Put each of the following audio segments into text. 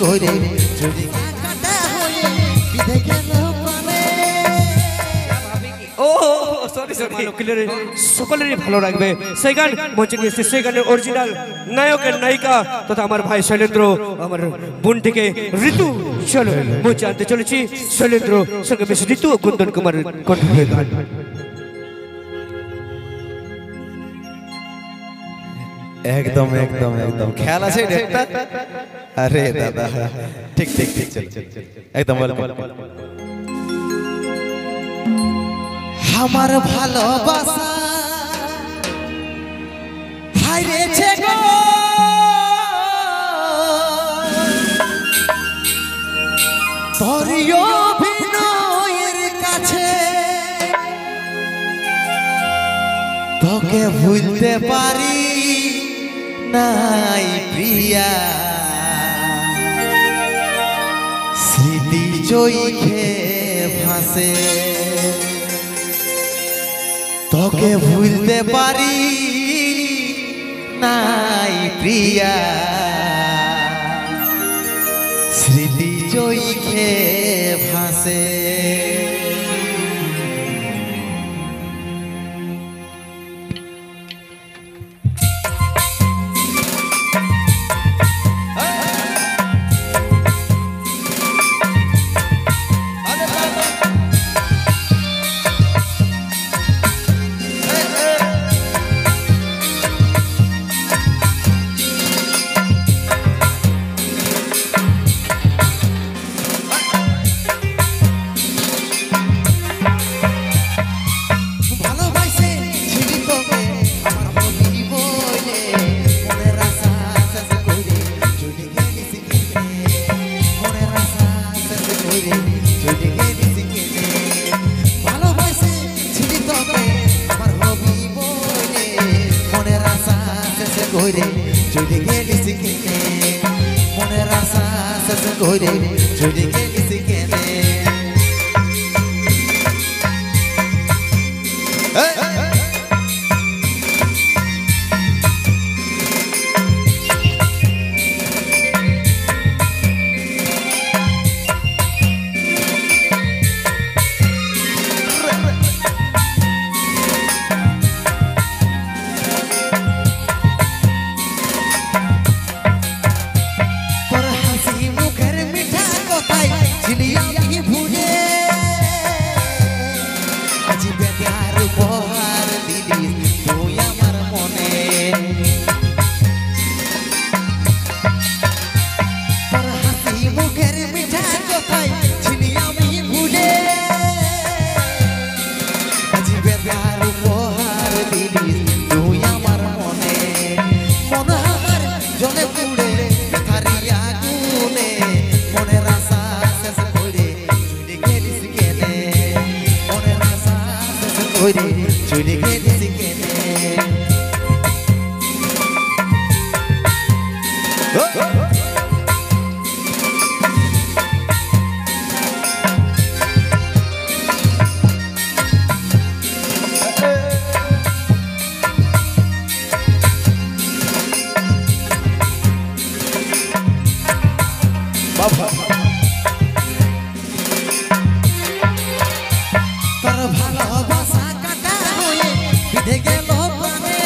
করে যদি কাটা হয়ে বিধে গেল প্রাণে। ও সরি সরি সকলেরই ভালো লাগবে সেই গান মঞ্চে নিয়ে এসেছে। সেই গানের অরিজিনাল নায়কের নায়িকা তথা আমার ভাই শৈলেন্দ্র, আমার বোন থেকে ঋতু। চলো মঞ্চে আনতে চলেছি শৈলেন্দ্র সঙ্গে বেশ ঋতু ও কুন্দন কুমার কণ্ঠে গান। একদম একদম একদম খেয়াল আছে একটা। আরে দাদা ঠিক ঠিক ঠিক চল একদম বল। আমার ভালোবাসা হারিয়েছে গো তোর অভিনয়ের কাছে, তোকে ভুলতে পারি নাই প্রিয়া, স্মৃতি চোখে ভাসে, তোকে ভুলতে পারি নাই প্রিয়া, স্মৃতি চোখে ভাসে। চলে গেলিস কেনে মনের আশা শেষ করে চলে গেলিস কেনে। চলে গেলিস কেনে বাবা। তোর ভালোবাসা কাটা হয়ে বিধে গেল প্রাণে,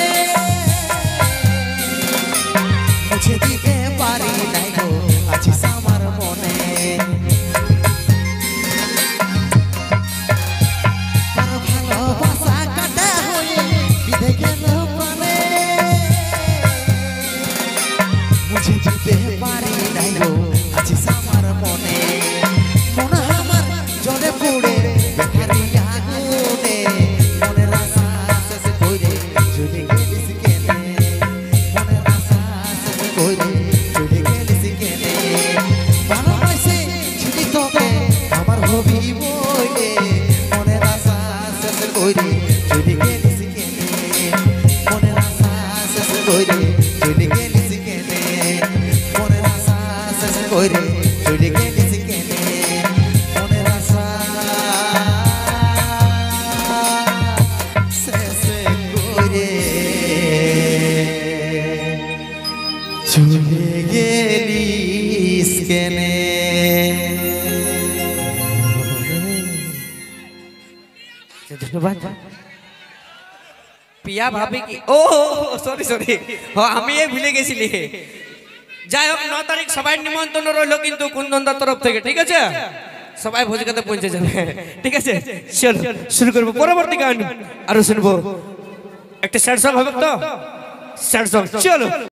মুছে দিতে পারি নাই গো আছিস আমার মনে। তোর ভালোবাসা কাটা হয়ে বিধে গেল প্রাণে, মুছে দিতে পারি নাই গো আছিস আমার মনে। মনে আমার জলে পুড়ে চলে গেলিস কেনে ধন্যবাদ পিয়া ভাবি কি ও সরি সরি আমি ভুলে গেছিলি যাই হোক 9 তারিখ সবাই নিমন্ত্রণ রইলো কিন্তু কুন্দনদার তরফ থেকে ঠিক আছে সবাই ভোজ খেতে পৌঁছে যাবে ঠিক আছে চল শুরু করবো পরবর্তী গান আরো শুনবো একটা স্যাড সং হবে তো স্যাড সং চলো